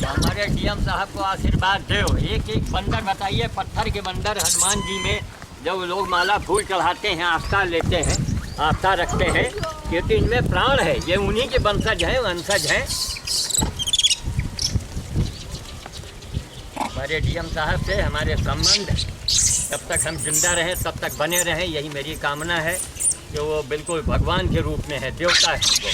हमारे डीएम साहब को आशीर्वाद दो। एक एक बंदर बताइए, पत्थर के बंदर हनुमान जी में जब लोग माला फूल चढ़ाते हैं, आस्था लेते हैं, आस्था रखते हैं, क्योंकि इनमें प्राण है, ये उन्हीं के वंशज हैं, वंशज हैं। हमारे डीएम साहब से हमारे संबंध जब तक हम जिंदा रहें तब तक बने रहें, यही मेरी कामना है कि वो बिल्कुल भगवान के रूप में है, देवता है वो।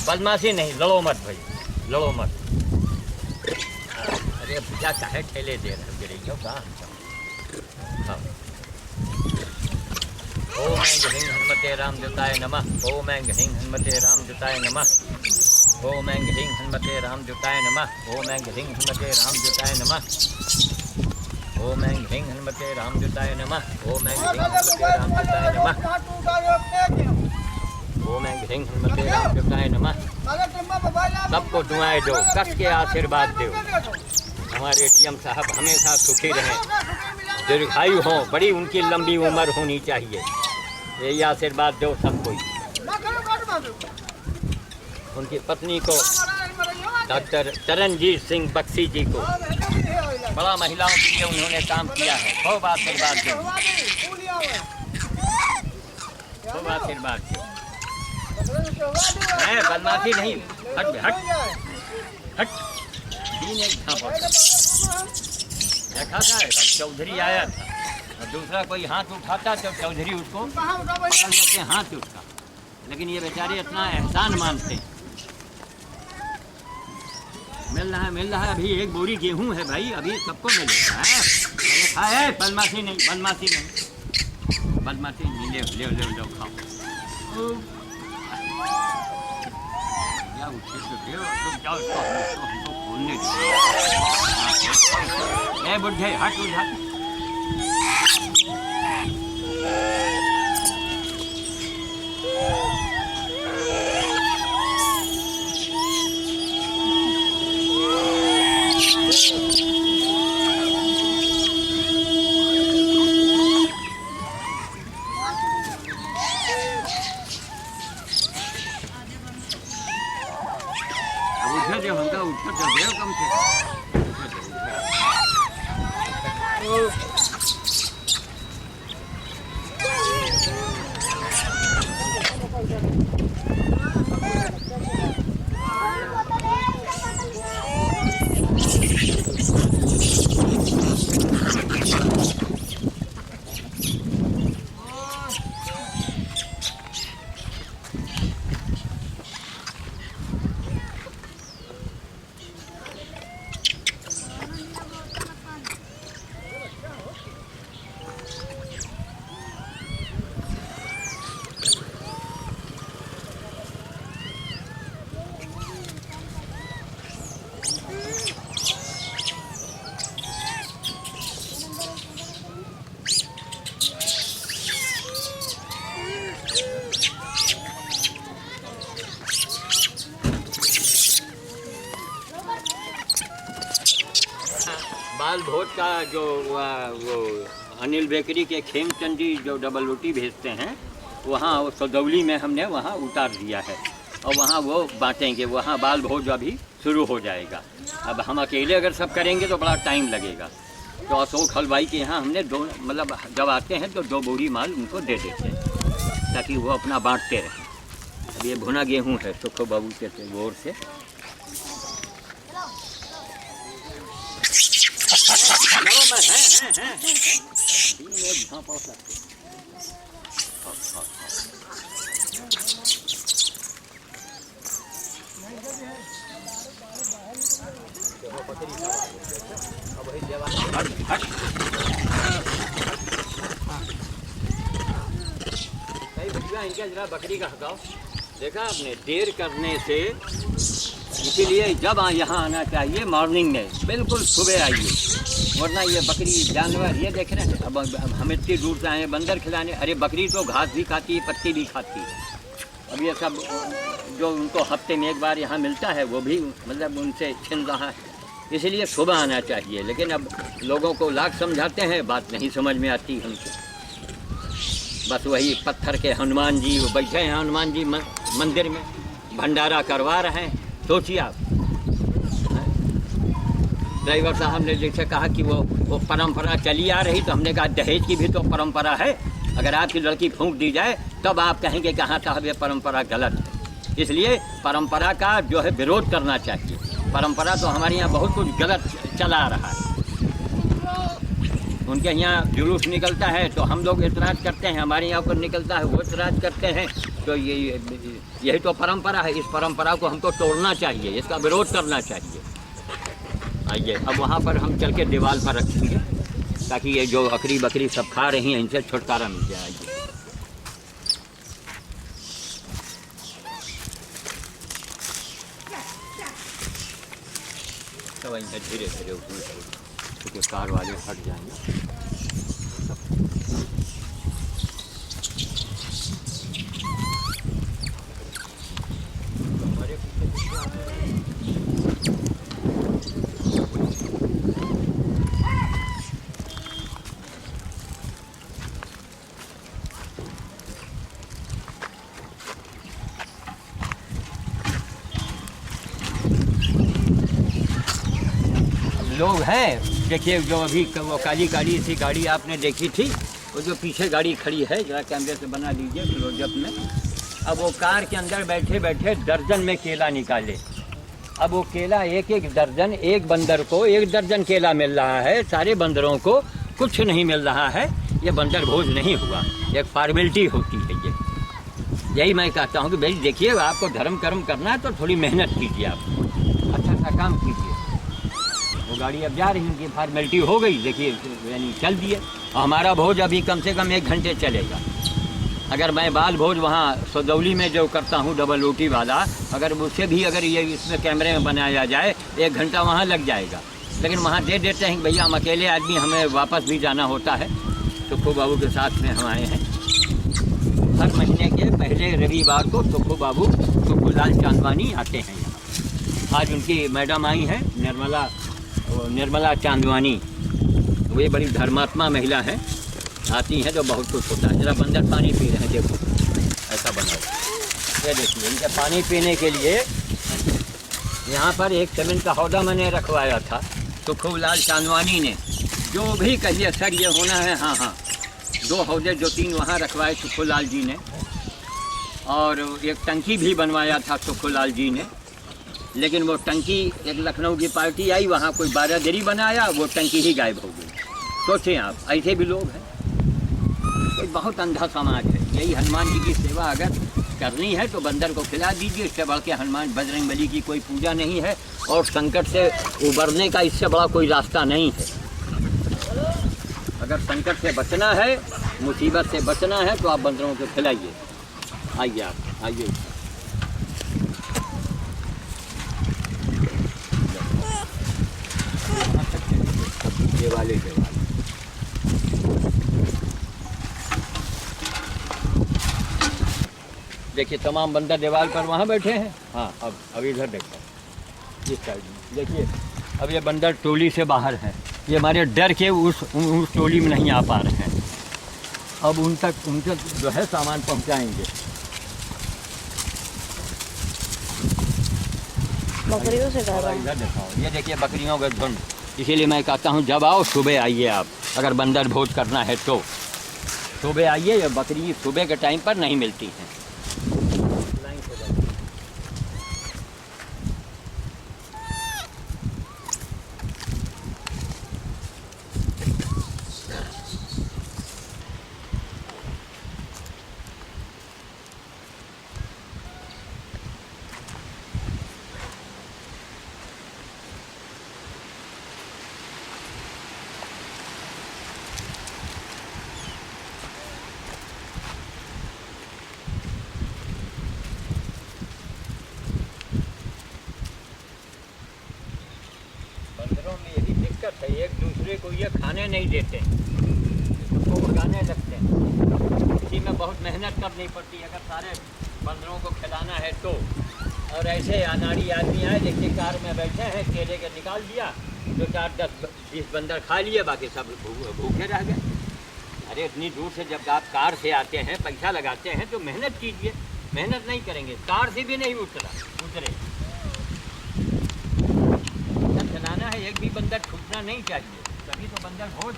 बदमाशी नहीं, लड़ो मत भाई, लड़ो मत। अरे भैया काहे ठेले दे रहे हो कहाँ? हाँ। ओम ऐं ह्रीं हनुमते रामदूताय नमः। ओम ऐं ह्रीं हनुमते रामदूताय नमः। ओम ऐं ह्रीं हनुमते रामदूताय नमः। ओम ऐं ह्रीं हनुमते रामदूताय नमः। ओम ऐं ह्रीं हनुमते रामदूताय नमः। ओम ऐं ह्रीं हनुमते रामदूताय नमः। ओम ऐं ह्रीं हनुमते रामदूताय नमः। सबको दुआएं दो, कस के आशीर्वाद दो। हमारे डीएम साहब हमेशा सुखी रहें, दीर्घायु हों, बड़ी उनकी लंबी उम्र होनी चाहिए, यही आशीर्वाद दो सबको। उनकी पत्नी को, डॉक्टर चरणजीत सिंह बख्शी जी को, बड़ा महिलाओं के लिए उन्होंने काम किया है, खूब आशीर्वाद दो, खूब आशीर्वाद दो। मैं बदमाशी नहीं, हट हट हट। तीन एक देखा था, चौधरी आया था और दूसरा कोई हाथ उठाता तो चौधरी उसको पकड़ लेते हाथ उसका, लेकिन ये बेचारे इतना एहसान मानते हैं। मिल रहा है, अभी एक बोरी गेहूं है भाई, अभी सबको मिलेगा है। बदमाशी नहीं, बदमाशी नहीं, बदमाशी नहीं, ले ले लो खाओ। उठे तो दे, तुम जाओ हमको खोलने दो। बुढ़े हट उठा। जो हमका ऊपर चल गया कम से बाल भोज का जो वो अनिल बेकरी के खेमचंद जी जो डबल रोटी भेजते हैं, वहाँ वो सदौली में हमने वहाँ उतार दिया है और वहाँ वो बांटेंगे। वहाँ बाल भोज अभी शुरू हो जाएगा। अब हम अकेले अगर सब करेंगे तो बड़ा टाइम लगेगा, तो अशोक हलवाई के यहाँ हमने दो, मतलब जब आते हैं तो 2 बोरी माल उनको दे देते हैं ताकि वो अपना बांटते रहें। अब ये भुना गेहूँ है सुखो बाबू के गोर से। इनका जरा बकरी का हटाओ। देखा आपने, देर करने से, इसीलिए जब यहाँ आना चाहिए मॉर्निंग में, बिल्कुल सुबह आइए। वरना ये बकरी जानवर ये देख रहे हैं, अब हम इतनी दूर से आए हैं बंदर खिलाने। अरे बकरी तो घास भी खाती है, पत्ती भी खाती है। अब ये सब जो उनको हफ्ते में एक बार यहाँ मिलता है वो भी मतलब उनसे छिन रहा है, इसलिए सुबह आना चाहिए। लेकिन अब लोगों को लाख समझाते हैं, बात नहीं समझ में आती हमको। बस वही पत्थर के हनुमान जी वो बैठे हैं, हनुमान जी मंदिर में भंडारा करवा रहे हैं। सोचिए आप, ड्राइवर साहब ने जैसे कहा कि वो परंपरा चली आ रही, तो हमने कहा दहेज की भी तो परंपरा है। अगर आपकी लड़की फूंक दी जाए तब आप कहेंगे कि हाँ साहब ये परंपरा गलत है। इसलिए परंपरा का जो है विरोध करना चाहिए। परंपरा तो हमारे यहाँ बहुत कुछ गलत चला आ रहा है। उनके यहाँ जुलूस निकलता है तो हम लोग एतराज़ करते हैं, हमारे यहाँ पर निकलता है वो एतराज़ करते हैं। तो यही तो परंपरा है। इस परंपरा को हमको तोड़ना चाहिए, इसका विरोध करना चाहिए। आइए अब वहाँ पर हम चल के दीवार पर रखेंगे ताकि ये जो बकरी बकरी सब खा रही हैं इनसे छुटकारा मिल जाए। तो वहीं धीरे धीरे ऊपर क्योंकि कार वाले हट जाएंगे। लोग हैं देखिए, जो अभी वो काली काली सी गाड़ी आपने देखी थी, वो जो पीछे गाड़ी खड़ी है, जरा कैमरे से बना लीजिए क्लोजअप में। अब वो कार के अंदर बैठे बैठे दर्जन में केला निकाले। अब वो केला एक एक दर्जन, एक बंदर को 1 दर्जन केला मिल रहा है, सारे बंदरों को कुछ नहीं मिल रहा है। ये बंदर भोज नहीं हुआ, एक फॉर्मेलिटी होती है ये। यही मैं कहता हूँ कि भाई देखिए, आपको धर्म कर्म करना है तो थोड़ी मेहनत कीजिए, आप अच्छा सा काम कीजिए। वो गाड़ी अब जा रही है, उनकी फॉर्मेलिटी हो गई, देखिए यानी चल दिए। हमारा भोज अभी कम से कम 1 घंटे चलेगा। अगर मैं बाल भोज वहाँ सदौली में जो करता हूँ डबल रोटी वाला, अगर उससे भी अगर ये इसमें कैमरे में बनाया जाए 1 घंटा वहाँ लग जाएगा। लेकिन वहाँ दे देते हैं कि भैया हम अकेले आदमी, हमें वापस भी जाना होता है। सुक्खू बाबू के साथ में हम आए हैं। हर महीने के पहले रविवार को सुक्खू बाबू सुक्खूलाल चांदवानी आते हैं यहाँ। आज उनकी मैडम आई हैं निर्मला चांदवानी। वे बड़ी धर्मात्मा महिला हैं, आती हैं तो बहुत कुछ होता है। जरा बंदर पानी पी रहे हैं, देखो ऐसा बनाओ। ये देखिए, इनके पानी पीने के लिए यहाँ पर एक सीमेंट का हौदा मैंने रखवाया था। सुक्खूलाल चांदवानी ने जो भी कहिए सर ये होना है, हाँ हाँ 2 हौदे जो 3 वहाँ रखवाए सुक्खूलाल जी ने। और एक टंकी भी बनवाया था सुक्खूलाल जी ने। लेकिन वो टंकी, एक लखनऊ की पार्टी आई, वहाँ कोई बारादरी बनाया, वो टंकी ही गायब हो गई। सोचें आप, ऐसे भी लोग हैं। कोई बहुत अंधा समाज है। यही हनुमान जी की सेवा अगर करनी है तो बंदर को खिला दीजिए। इससे बढ़ के हनुमान बजरंग बली की कोई पूजा नहीं है, और संकट से उबरने का इससे बड़ा कोई रास्ता नहीं है। अगर संकट से बचना है, मुसीबत से बचना है, तो आप बंदरों को खिलाइए। आइए आप, आइए। ये वाले देखिए, तमाम बंदर दीवार पर वहाँ बैठे हैं। हाँ, अब इधर देखो, इस साइड में देखिए। अब ये बंदर टोली से बाहर हैं, ये हमारे डर के उस टोली में नहीं आ पा रहे हैं। अब उनके जो है सामान पहुँचाएंगे। बकरियों से इधर दिखाओ, ये देखिए बकरियों का झुंड। इसीलिए मैं कहता हूँ जब आओ सुबह आइए आप, अगर बंदर भोज करना है तो सुबह आइए। या बकरी सुबह के टाइम पर नहीं मिलती हैं। बंदरों में यही दिक्कत है, एक दूसरे दूसरे को ये खाने नहीं देते, उसको भगाने लगते हैं। इसी में बहुत मेहनत करनी पड़ती है अगर सारे बंदरों को खिलाना है तो। और ऐसे अनाड़ी आदमी आए, देखिए कार में बैठे हैं, केले के निकाल दिया, 2 4 10 20 बंदर खा लिए, बाकी सब भूखे रह गए। अरे इतनी दूर से जब आप कार से आते हैं, पैसा लगाते हैं तो मेहनत कीजिए। मेहनत नहीं करेंगे, कार से भी नहीं उतरे। चलाना है, एक भी बंदर छूटना नहीं चाहिए, तभी तो बंदर भोज।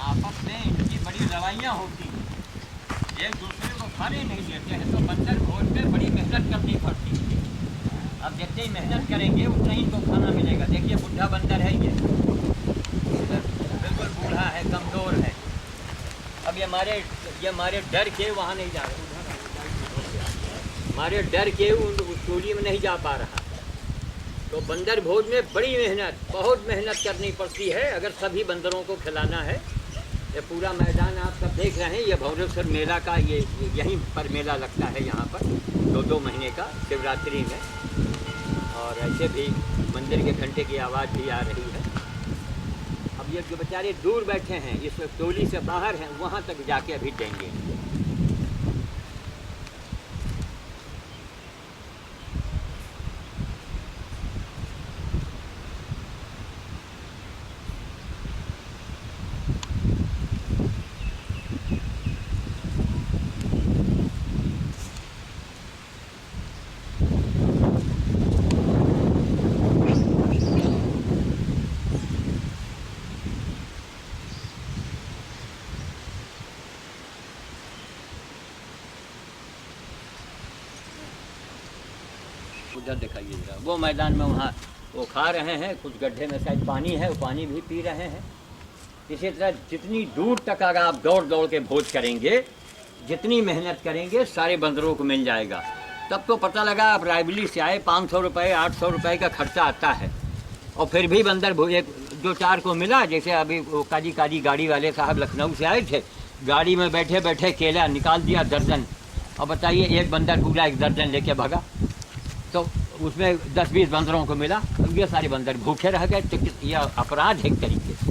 आपस में इनकी बड़ी लड़ाइयाँ होती हैं, एक दूसरे को खाने नहीं देते हैं, तो बंदर भोज में बड़ी मेहनत करनी पड़ती है। अब जितनी ही मेहनत करेंगे उतना ही इनको खाना मिलेगा। देखिए बुढ़ा बंदर है, ये बिल्कुल बूढ़ा है, कमज़ोर है। अब ये हमारे डर के वहाँ नहीं जा रहा, हमारे डर के उस टोली में नहीं जा पा रहा। तो बंदर भोज में बड़ी मेहनत, बहुत मेहनत करनी पड़ती है अगर सभी बंदरों को खिलाना है। ये पूरा मैदान आप सब देख रहे हैं, ये भौरेश्वर मेला का ये यहीं पर मेला लगता है, यहाँ पर 2-2 महीने का शिवरात्रि में। और ऐसे भी मंदिर के घंटे की आवाज़ भी आ रही है। अब ये जो बेचारे दूर बैठे हैं, इस टोली से बाहर हैं, वहाँ तक जाके अभी देंगे। उधर दिखाइए जरा, वो मैदान में वहाँ वो खा रहे हैं, कुछ गड्ढे में शायद पानी है, वो पानी भी पी रहे हैं। इसी तरह जितनी दूर तक अगर आप दौड़ दौड़ के भोज करेंगे, जितनी मेहनत करेंगे, सारे बंदरों को मिल जाएगा। तब तो पता लगा आप रायबली से आए, 500 रुपये 800 रुपये का खर्चा आता है, और फिर भी बंदर भोज 2-4 को मिला। जैसे अभी वो काजी गाड़ी वाले साहब लखनऊ से आए थे, गाड़ी में बैठे बैठे केला निकाल दिया दर्जन, और बताइए एक बंदर पूरा 1 दर्जन लेके भागा, तो उसमें 10-20 बंदरों को मिला, ये सारे बंदर भूखे रह गए। तो यह अपराध है एक तरीके से।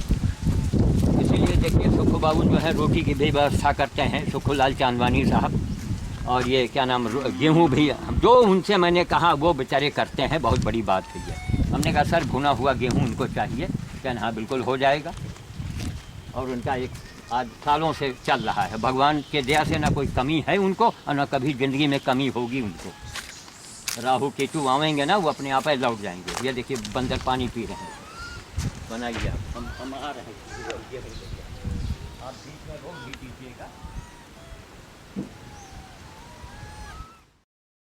इसीलिए देखिए सुखू बाबू जो है रोटी की भी व्यवस्था करते हैं, सुखू लाल चांदवानी साहब, और ये क्या नाम गेहूँ भी जो उनसे मैंने कहा वो बेचारे करते हैं, बहुत बड़ी बात है ये। हमने कहा सर भुना हुआ गेहूँ उनको चाहिए, कहना हाँ बिल्कुल हो जाएगा। और उनका एक आज सालों से चल रहा है, भगवान के दया से ना कोई कमी है उनको, और ना कभी ज़िंदगी में कमी होगी उनको। राहु केतु आवेंगे ना, वो अपने आप ही लौट जाएंगे। ये देखिए बंदर पानी पी रहे हैं, बनाइए आप, हम आ रहे हैं। आप बीच में रोक भी दीजिएगा।